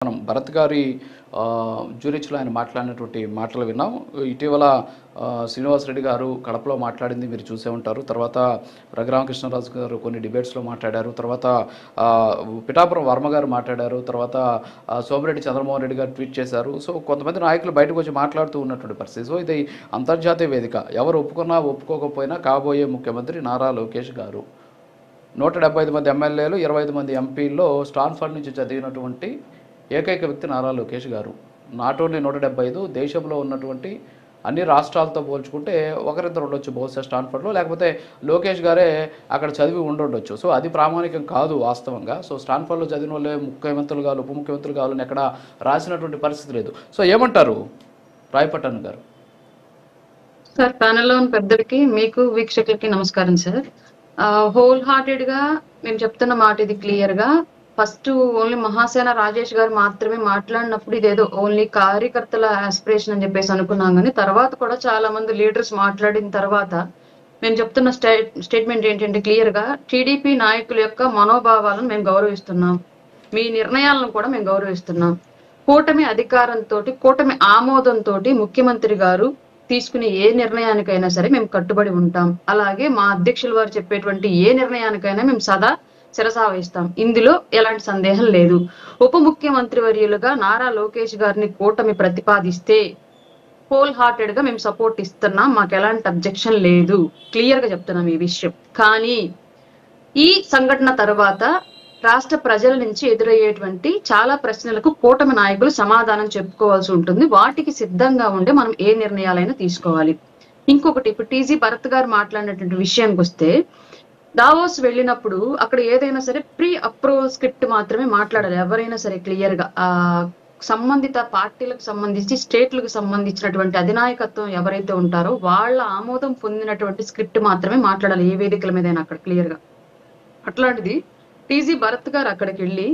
మనం భరత్ గారి జ్యూరిచ్లో ఆయన మాట్లాడినటువంటి మాటలు విన్నాం. ఇటీవల శ్రీనివాస్ రెడ్డి గారు కడపలో మాట్లాడింది మీరు చూసే ఉంటారు. తర్వాత రఘురామకృష్ణరాజు గారు కొన్ని డిబేట్స్లో మాట్లాడారు. తర్వాత పిఠాపురం వర్మ గారు మాట్లాడారు. తర్వాత సోమిరెడ్డి చంద్రమోహన్ రెడ్డి గారు ట్వీట్ చేశారు. సో కొంతమంది నాయకులు బయటకు వచ్చి మాట్లాడుతూ ఉన్నటువంటి పరిస్థితి. సో ఇది అంతర్జాతీయ వేదిక. ఎవరు ఒప్పుకున్నా ఒప్పుకోకపోయినా కాబోయే ముఖ్యమంత్రి నారా లోకేష్ గారు 175 మంది ఎమ్మెల్యేలు 25 మంది ఎంపీల్లో స్టాన్ఫర్డ్ నుంచి చదివినటువంటి ఏకైక వ్యక్తి నారా లోకేష్ గారు. నాట్ ఓన్లీ 175 దేశంలో ఉన్నటువంటి అన్ని రాష్ట్రాలతో పోల్చుకుంటే ఒకరిద్దరు ఉండొచ్చు బహుశా స్టాన్ఫర్డ్లో, లేకపోతే లోకేష్ గారే అక్కడ చదివి ఉండొచ్చు. సో అది ప్రామాణికం కాదు వాస్తవంగా. సో స్టాన్ఫర్డ్లో చదివిన వాళ్ళే ముఖ్యమంత్రులు కావాలి, ఉప ముఖ్యమంత్రులు కావాలని ఎక్కడ రాసినటువంటి పరిస్థితి లేదు. సో ఏమంటారు రాయపట్టణ్ గారు? సార్, ప్యానెల్లో ఉన్న పెద్దలకి మీకు వీక్షకులకి నమస్కారం సార్. హోల్ హార్టెడ్ గా మేము చెప్తున్న మాట ఇది క్లియర్ గా. ఫస్ట్ ఓన్లీ మహాసేన రాజేష్ గారు మాత్రమే మాట్లాడినప్పుడు ఇదేదో ఓన్లీ కార్యకర్తల ఆస్పిరేషన్ అని చెప్పేసి అనుకున్నాం, కానీ తర్వాత కూడా చాలా మంది లీడర్స్ మాట్లాడిన తర్వాత మేము చెప్తున్న స్టేట్మెంట్ ఏంటంటే క్లియర్ గా టీడీపీ నాయకుల యొక్క మనోభావాలను మేము గౌరవిస్తున్నాం, మీ నిర్ణయాలను కూడా మేము గౌరవిస్తున్నాం. కూటమి అధికారంతో కూటమి ఆమోదంతో ముఖ్యమంత్రి గారు తీసుకునే ఏ నిర్ణయానికైనా సరే మేము కట్టుబడి ఉంటాం. అలాగే మా అధ్యక్షుల వారు చెప్పేటువంటి ఏ నిర్ణయానికైనా మేము సదా శిరసావహిస్తాం. ఇందులో ఎలాంటి సందేహం లేదు. ఉప ముఖ్యమంత్రి వర్యులుగా నారా లోకేష్ గారిని కూటమి ప్రతిపాదిస్తే హోల్ హార్టెడ్ గా మేము సపోర్ట్ ఇస్తున్నాం, మాకు ఎలాంటి అబ్జెక్షన్ లేదు, క్లియర్ గా చెప్తున్నాం ఈ విషయం. కానీ ఈ సంఘటన తర్వాత రాష్ట్ర ప్రజల నుంచి ఎదురయ్యేటువంటి చాలా ప్రశ్నలకు కూటమి నాయకులు సమాధానం చెప్పుకోవాల్సి ఉంటుంది. వాటికి సిద్ధంగా ఉండి మనం ఏ నిర్ణయాలైనా తీసుకోవాలి. ఇంకొకటి, ఇప్పుడు టీజీ భరత్ గారు మాట్లాడినటువంటి విషయానికి వస్తే, దావోస్ వెళ్ళినప్పుడు అక్కడ ఏదైనా సరే ప్రీ అప్రూవల్ స్క్రిప్ట్ మాత్రమే మాట్లాడాలి ఎవరైనా సరే క్లియర్ గా. సంబంధిత పార్టీలకు సంబంధించి స్టేట్లకు సంబంధించినటువంటి అధినాయకత్వం ఎవరైతే ఉంటారో వాళ్ళ ఆమోదం పొందినటువంటి స్క్రిప్ట్ మాత్రమే మాట్లాడాలి ఏ వేదికల మీదైనా అక్కడ క్లియర్ గా. అట్లాంటిది టీజీ భరత్ గారు అక్కడికి వెళ్ళి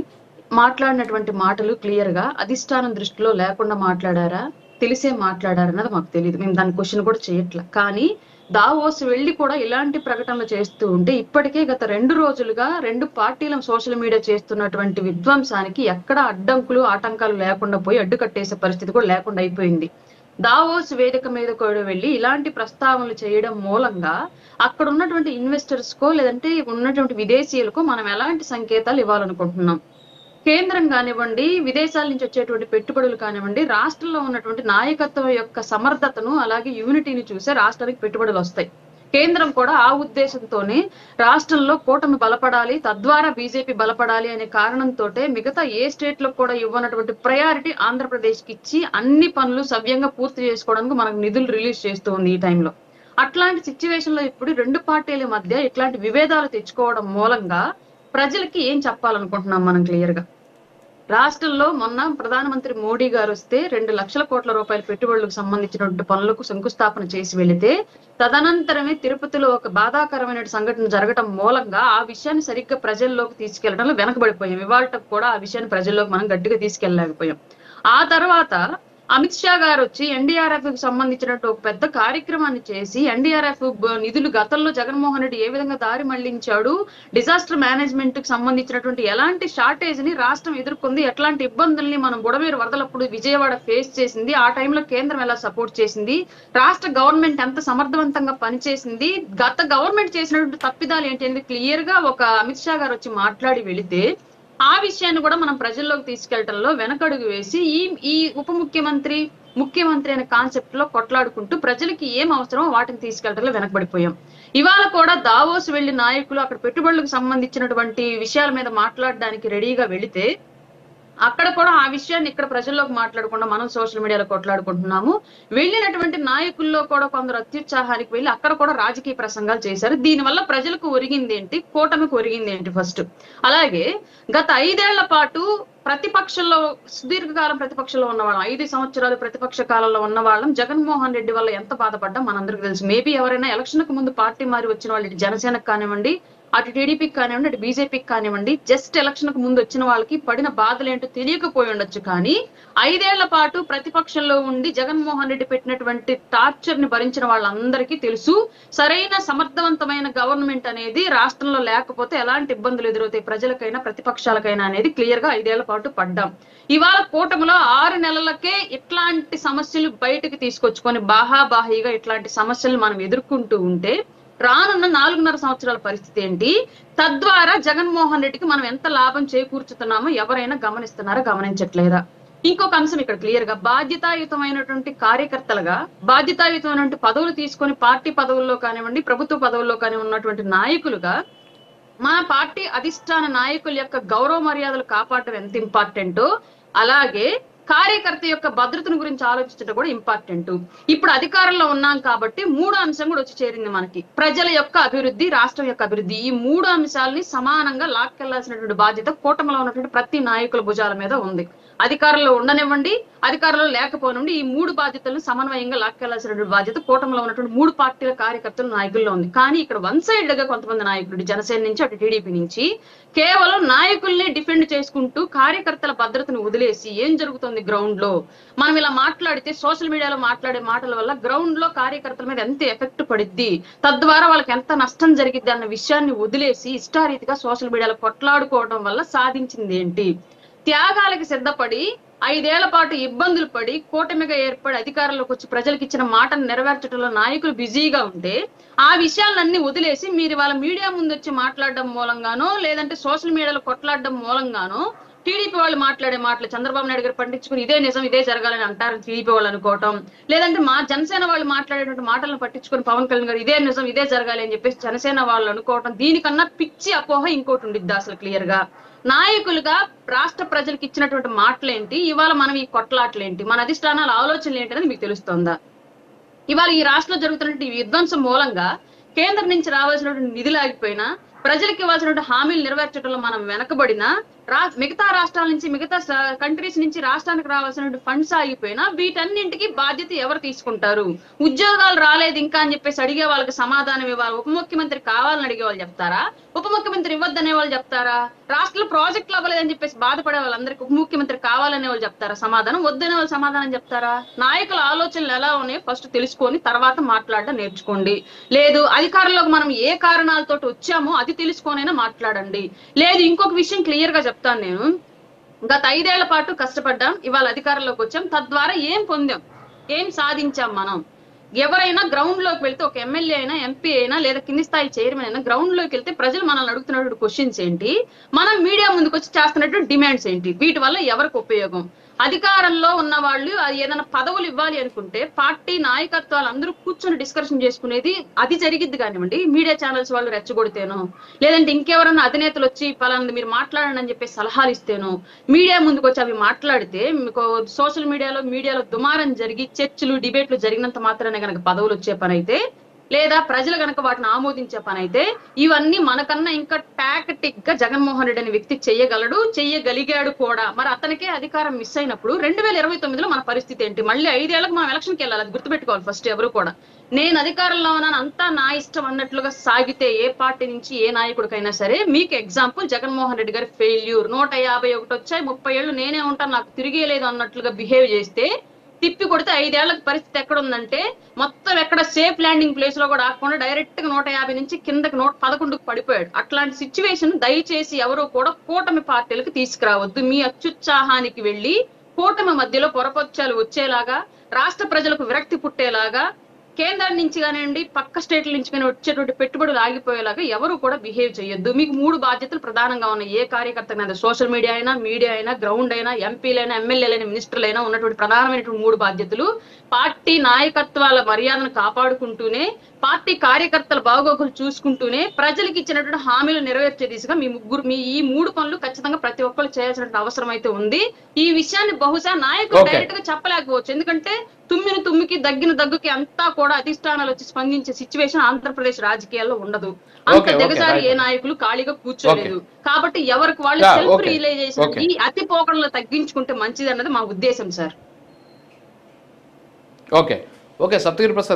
మాట్లాడినటువంటి మాటలు క్లియర్ గా అధిష్టానం దృష్టిలో లేకుండా మాట్లాడారా, తెలిసే మాట్లాడారన్నది మాకు తెలియదు. మేము దాని క్వశ్చన్ కూడా చేయట్లా. కానీ దావోస్ వెళ్ళి కూడా ఇలాంటి ప్రకటనలు చేస్తూ ఉంటే ఇప్పటికే గత 2 రోజులుగా 2 పార్టీల సోషల్ మీడియా చేస్తున్నటువంటి విధ్వంసానికి ఎక్కడ అడ్డంకులు ఆటంకాలు లేకుండా పోయి అడ్డుకట్టేసే పరిస్థితి కూడా లేకుండా అయిపోయింది. దావోస్ వేదిక మీద కూడా వెళ్ళి ఇలాంటి ప్రస్తావనలు చేయడం మూలంగా అక్కడ ఉన్నటువంటి ఇన్వెస్టర్స్ కో లేదంటే ఉన్నటువంటి విదేశీయులకు మనం ఎలాంటి సంకేతాలు ఇవ్వాలనుకుంటున్నాం? కేంద్రం కానివ్వండి, విదేశాల నుంచి వచ్చేటువంటి పెట్టుబడులు కానివ్వండి, రాష్ట్రంలో ఉన్నటువంటి నాయకత్వం యొక్క సమర్థతను అలాగే యూనిటీని చూసే రాష్ట్రానికి పెట్టుబడులు వస్తాయి. కేంద్రం కూడా ఆ ఉద్దేశంతోనే రాష్ట్రంలో కూటమి బలపడాలి, తద్వారా బీజేపీ బలపడాలి అనే కారణంతో మిగతా ఏ స్టేట్ లో కూడా ఇవ్వనటువంటి ప్రయారిటీ ఆంధ్రప్రదేశ్ కి ఇచ్చి అన్ని పనులు సవ్యంగా పూర్తి చేసుకోవడానికి మనకు నిధులు రిలీజ్ చేస్తూ ఉంది ఈ టైంలో. అట్లాంటి సిచ్యువేషన్ లో ఇప్పుడు 2 పార్టీల మధ్య ఇట్లాంటి విభేదాలు తెచ్చుకోవడం మూలంగా ప్రజలకి ఏం చెప్పాలనుకుంటున్నాం మనం క్లియర్ గా? రాష్ట్రంలో మొన్న ప్రధానమంత్రి మోడీ గారు వస్తే 2 లక్షల కోట్ల రూపాయల పెట్టుబడులకు సంబంధించినటువంటి పనులకు శంకుస్థాపన చేసి వెళితే తదనంతరమే తిరుపతిలో ఒక బాధాకరమైన సంఘటన జరగడం మూలంగా ఆ విషయాన్ని సరిగ్గా ప్రజల్లోకి తీసుకెళ్లడంలో వెనకబడిపోయాం. ఇవాళకు కూడా ఆ విషయాన్ని ప్రజల్లోకి మనం గట్టిగా తీసుకెళ్ళలేకపోయాం. ఆ తర్వాత అమిత్ షా గారు వచ్చి ఎన్డీఆర్ఎఫ్ కి సంబంధించినట్టు ఒక పెద్ద కార్యక్రమాన్ని చేసి ఎన్డీఆర్ఎఫ్ నిధులు గతంలో జగన్మోహన్ రెడ్డి ఏ విధంగా దారి మళ్లించాడు, డిజాస్టర్ మేనేజ్మెంట్ కి సంబంధించినటువంటి ఎలాంటి షార్టేజ్ ని రాష్ట్రం ఎదుర్కొంది, ఎట్లాంటి ఇబ్బందుల్ని మనం బుడమేరు వరదలప్పుడు విజయవాడ ఫేస్ చేసింది, ఆ టైంలో కేంద్రం ఎలా సపోర్ట్ చేసింది, రాష్ట్ర గవర్నమెంట్ ఎంత సమర్థవంతంగా పనిచేసింది, గత గవర్నమెంట్ చేసినటువంటి తప్పిదాలు ఏంటి అనేది క్లియర్ గా ఒక అమిత్ షా గారు వచ్చి మాట్లాడి వెళితే ఆ విషయాన్ని కూడా మనం ప్రజల్లోకి తీసుకెళ్లడంలో వెనకడుగు వేసి ఈ ఉప ముఖ్యమంత్రి ముఖ్యమంత్రి అనే కాన్సెప్ట్ లో కొట్లాడుకుంటూ ప్రజలకి ఏం అవసరమో వాటిని తీసుకెళ్లడంలో వెనకబడిపోయాం. ఇవాళ కూడా దావోస్ వెళ్లి నాయకులు అక్కడ పెట్టుబడులకు సంబంధించినటువంటి విషయాల మీద మాట్లాడడానికి రెడీగా వెళితే అక్కడ కూడా ఆ విషయాన్ని ఇక్కడ ప్రజల్లోకి మాట్లాడకుండా మనం సోషల్ మీడియాలో కొట్లాడుకుంటున్నాము. వెళ్ళినటువంటి నాయకుల్లో కూడా కొందరు అత్యుత్సాహానికి వెళ్ళి అక్కడ కూడా రాజకీయ ప్రసంగాలు చేశారు. దీనివల్ల ప్రజలకు ఒరిగింది ఏంటి, కూటమికి ఒరిగింది ఏంటి ఫస్ట్? అలాగే గత 5 ఏళ్ల పాటు ప్రతిపక్షంలో సుదీర్ఘకాలం ప్రతిపక్షంలో ఉన్నవాళ్ళం, 5 సంవత్సరాలు ప్రతిపక్ష కాలంలో ఉన్న వాళ్ళం జగన్మోహన్ రెడ్డి వల్ల ఎంత బాధపడ్డా మనందరికీ తెలుసు. మేబీ ఎవరైనా ఎలక్షన్ కు ముందు పార్టీ మారి వచ్చిన వాళ్ళు జనసేనకు కానివ్వండి అటు టీడీపీకి కానివ్వండి, అటు బీజేపీకి కానివ్వండి, జస్ట్ ఎలక్షన్ కు ముందు వచ్చిన వాళ్ళకి పడిన బాధలు ఏంటో తెలియకపోయి ఉండొచ్చు. కానీ 5 ఏళ్ల పాటు ప్రతిపక్షంలో ఉండి జగన్మోహన్ రెడ్డి పెట్టినటువంటి టార్చర్ ని భరించిన వాళ్ళందరికీ తెలుసు. సరైన సమర్థవంతమైన గవర్నమెంట్ అనేది రాష్ట్రంలో లేకపోతే ఎలాంటి ఇబ్బందులు ఎదురవుతాయి ప్రజలకైనా ప్రతిపక్షాలకైనా అనేది క్లియర్ గా 5 ఏళ్ల పాటు పడ్డాం. ఇవాళ కూటమిలో 6 నెలలకే ఇట్లాంటి సమస్యలు బయటకు తీసుకొచ్చుకొని బాహాబాహిగా ఇట్లాంటి సమస్యలు మనం ఎదుర్కొంటూ ఉంటే రానున్న 4.5 సంవత్సరాల పరిస్థితి ఏంటి? తద్వారా జగన్మోహన్ రెడ్డికి మనం ఎంత లాభం చేకూర్చుతున్నామో ఎవరైనా గమనిస్తున్నారా, గమనించట్లేదా? ఇంకొక అంశం ఇక్కడ క్లియర్ గా బాధ్యతాయుతమైనటువంటి కార్యకర్తలుగా బాధ్యతాయుతమైనటువంటి పదవులు తీసుకొని పార్టీ పదవుల్లో కానివ్వండి, ప్రభుత్వ పదవుల్లో కానీ ఉన్నటువంటి నాయకులుగా మన పార్టీ అధిష్టాన నాయకుల యొక్క గౌరవ మర్యాదలు కాపాడటం ఎంత ఇంపార్టెంటో అలాగే కార్యకర్త యొక్క భద్రతను గురించి ఆలోచించడం కూడా ఇంపార్టెంట్. ఇప్పుడు అధికారంలో ఉన్నాం కాబట్టి 3 అంశం కూడా వచ్చి చేరింది మనకి. ప్రజల యొక్క అభివృద్ధి, రాష్ట్రం యొక్క అభివృద్ధి, ఈ 3 అంశాలని సమానంగా లాక్కెళ్లాల్సినటువంటి బాధ్యత కూటమిలో ఉన్నటువంటి ప్రతి నాయకుల భుజాల మీద ఉంది. అధికారంలో ఉండనివ్వండి, అధికారంలో లేకపోనివ్వండి, ఈ 3 బాధ్యతలను సమన్వయంగా లాక్కెళ్లాల్సినటువంటి బాధ్యత కూటమిలో ఉన్నటువంటి 3 పార్టీల కార్యకర్తల నాయకుల్లో ఉంది. కానీ ఇక్కడ వన్ సైడ్ గా కొంతమంది నాయకులు జనసేన నుంచి అటు టీడీపీ నుంచి కేవలం నాయకుల్ని డిఫెండ్ చేసుకుంటూ కార్యకర్తల భద్రతను వదిలేసి ఏం జరుగుతుంది గ్రౌండ్ లో మనం ఇలా మాట్లాడితే సోషల్ మీడియాలో మాట్లాడే మాటల వల్ల గ్రౌండ్ లో కార్యకర్తల మీద ఎంత ఎఫెక్ట్ పడిద్ది, తద్వారా వాళ్ళకి ఎంత నష్టం జరిగిద్ది అన్న విషయాన్ని వదిలేసి ఇష్టారీతిగా సోషల్ మీడియాలో కొట్లాడుకోవడం వల్ల సాధించింది ఏంటి? త్యాగాలకు సిద్ధపడి 5 ఏళ్ల పాటు ఇబ్బందులు పడి కూటమిగా ఏర్పడి అధికారంలోకి వచ్చి ప్రజలకు ఇచ్చిన మాటను నెరవేర్చడంలో నాయకులు బిజీగా ఉంటే ఆ విషయాలన్నీ వదిలేసి మీరు వాళ్ళ మీడియా ముందు వచ్చి మాట్లాడడం మూలంగానో లేదంటే సోషల్ మీడియాలో కొట్లాడడం మూలంగానో టీడీపీ వాళ్ళు మాట్లాడే మాటలు చంద్రబాబు నాయుడు గారు పట్టించుకుని ఇదే నిజం ఇదే జరగాలని అంటారు టీడీపీ వాళ్ళు అనుకోవటం, లేదంటే మా జనసేన వాళ్ళు మాట్లాడేటువంటి మాటలను పట్టించుకుని పవన్ కళ్యాణ్ గారు ఇదే నిజం ఇదే జరగాలి అని చెప్పేసి జనసేన వాళ్ళు అనుకోవటం, దీనికన్నా పిచ్చి అపోహ ఇంకోటి ఉండిద్ది. అసలు క్లియర్ గా నాయకులుగా రాష్ట్ర ప్రజలకు ఇచ్చినటువంటి మాటలేంటి, ఇవాళ మనం ఈ కొట్లాటలేంటి, మన అధిష్టానాల ఆలోచనలు ఏంటి అనేది మీకు తెలుస్తుందా? ఇవాళ ఈ రాష్ట్రంలో జరుగుతున్నటువంటి విధ్వంసం మూలంగా కేంద్రం నుంచి రావాల్సినటువంటి నిధులు ఆగిపోయినా, ప్రజలకు ఇవ్వాల్సినటువంటి హామీలు నెరవేర్చడంలో మనం వెనకబడినా, మిగతా రాష్ట్రాల నుంచి మిగతా కంట్రీస్ నుంచి రాష్ట్రానికి రావాల్సిన ఫండ్స్ ఆగిపోయినా వీటన్నింటికి బాధ్యత ఎవరు తీసుకుంటారు? ఉద్యోగాలు రాలేదు ఇంకా అని చెప్పేసి అడిగే వాళ్ళకి సమాధానం ఇవ్వాలి. ఉప ముఖ్యమంత్రి కావాలని అడిగే వాళ్ళు చెప్తారా? ఉప ముఖ్యమంత్రి ఇవ్వద్దనే వాళ్ళు చెప్తారా? రాష్ట్రంలో ప్రాజెక్టులు అవ్వలేదని చెప్పేసి బాధపడే వాళ్ళందరికీ ఉప ముఖ్యమంత్రి కావాలనే వాళ్ళు చెప్తారా సమాధానం? వద్దనే వాళ్ళు సమాధానం చెప్తారా? నాయకుల ఆలోచనలు ఎలా ఉన్నాయో ఫస్ట్ తెలుసుకొని తర్వాత మాట్లాడడం నేర్చుకోండి. లేదు అధికారంలోకి మనం ఏ కారణాలతో వచ్చామో అది తెలుసుకొనైనా మాట్లాడండి. లేదు ఇంకొక విషయం క్లియర్ గా చెప్తాను నేను, గత 5 ఏళ్ల పాటు కష్టపడ్డాం, ఇవాళ అధికారంలోకి వచ్చాం, తద్వారా ఏం పొందాం, ఏం సాధించాం మనం? ఎవరైనా గ్రౌండ్ లోకి వెళ్తే ఒక ఎమ్మెల్యే అయినా ఎంపీ అయినా లేదా కింది స్థాయి చైర్మన్ అయినా గ్రౌండ్ లోకి వెళ్తే ప్రజలు మనల్ని అడుగుతున్నటువంటి క్వశ్చన్స్ ఏంటి, మనం మీడియా ముందుకు వచ్చి చేస్తున్నటువంటి డిమాండ్స్ ఏంటి, వీటి వల్ల ఎవరికి ఉపయోగం? అధికారంలో ఉన్న వాళ్ళు ఏదైనా పదవులు ఇవ్వాలి అనుకుంటే పార్టీ నాయకత్వాలు అందరూ కూర్చొని డిస్కషన్ చేసుకునేది అది జరిగిద్ది కానివ్వండి, మీడియా ఛానల్స్ వాళ్ళు రెచ్చగొడితేనో లేదంటే ఇంకెవరన్నా అధినేతలు వచ్చి పలానా మీరు మాట్లాడండి అని చెప్పి సలహాలు ఇస్తేనో మీడియా ముందుకు వచ్చి అవి మాట్లాడితే మీకు సోషల్ మీడియాలో దుమారం జరిగి చర్చలు డిబేట్లు జరిగినంత మాత్రానే కనుక పదవులు వచ్చే పని అయితే లేదా ప్రజలు కనుక వాటిని ఆమోదించే పని అయితే ఇవన్నీ మనకన్నా ఇంకా టాక్టిక్ గా జగన్మోహన్ రెడ్డి అనే వ్యక్తి చెయ్యగలడు, చెయ్యగలిగాడు కూడా. మరి అతనికే అధికారం మిస్ అయినప్పుడు 2029లో మన పరిస్థితి ఏంటి? మళ్ళీ 5 ఏళ్లకు మనం ఎలక్షన్కి వెళ్ళాలి, అది గుర్తుపెట్టుకోవాలి ఫస్ట్. ఎవరు కూడా నేను అధికారంలో ఉన్నాను అంతా నా ఇష్టం అన్నట్లుగా సాగితే ఏ పార్టీ నుంచి ఏ నాయకుడికైనా సరే, మీకు ఎగ్జాంపుల్ జగన్మోహన్ రెడ్డి గారి ఫెయిల్యూర్, 151 వచ్చాయి 30 ఏళ్ళు నేనే ఉంటాను నాకు తిరిగేలేదు అన్నట్లుగా బిహేవ్ చేస్తే తిప్పి కొడితే 5 ఏళ్లకు పరిస్థితి ఎక్కడ ఉందంటే మొత్తం ఎక్కడ సేఫ్ ల్యాండింగ్ ప్లేస్ లో కూడా ఆకుండా డైరెక్ట్ గా 150 నుంచి కిందకి 111కు పడిపోయాడు. అట్లాంటి సిచ్యువేషన్ దయచేసి ఎవరు కూడా కూటమి పార్టీలకు తీసుకురావద్దు. మీ అత్యుత్సాహానికి వెళ్లి కూటమి మధ్యలో పొరపచ్చాలు వచ్చేలాగా, రాష్ట్ర ప్రజలకు విరక్తి పుట్టేలాగా, కేంద్రం నుంచి కానివ్వండి పక్క స్టేట్ల నుంచి కానీ వచ్చేటువంటి పెట్టుబడులు ఆగిపోయేలాగా ఎవరు కూడా బిహేవ్ చేయొద్దు. మీకు 3 బాధ్యతలు ప్రధానంగా ఉన్నాయి. ఏ కార్యకర్త సోషల్ మీడియా అయినా గ్రౌండ్ అయినా ఎంపీలైనా ఎమ్మెల్యేలైనా మినిస్టర్లైనా ఉన్నటువంటి ప్రధానమైనటువంటి 3 బాధ్యతలు పార్టీ నాయకత్వాల మర్యాదను కాపాడుకుంటూనే, పార్టీ కార్యకర్తల బాగోగులు చూసుకుంటూనే ప్రజలకు ఇచ్చినటువంటి హామీలు నెరవేర్చే దిశగా మీ ఈ 3 పనులు ఖచ్చితంగా ప్రతి ఒక్కరు చేయాల్సిన అవసరం అయితే ఉంది. ఈ విషయాన్ని బహుశా నాయకులు డైరెక్ట్ గా చెప్పలేకపోవచ్చు, ఎందుకంటే తుమ్మిని తుమ్మికి దగ్గిన దగ్గుకి అంతా కూడా అధిష్టానాలు వచ్చి స్పందించే సిచ్యువేషన్ ఆంధ్రప్రదేశ్ రాజకీయాల్లో ఉండదు. అంత దిగజారి ఏ నాయకులు ఖాళీగా కూర్చోలేదు. కాబట్టి ఎవరికి వాళ్ళు సెల్ఫ్ రియలైజేషన్ ఈ అతి పోకడలు తగ్గించుకుంటే మంచిది అన్నది మా ఉద్దేశం సార్. ఓకే సప్తగిరి ప్రసాద్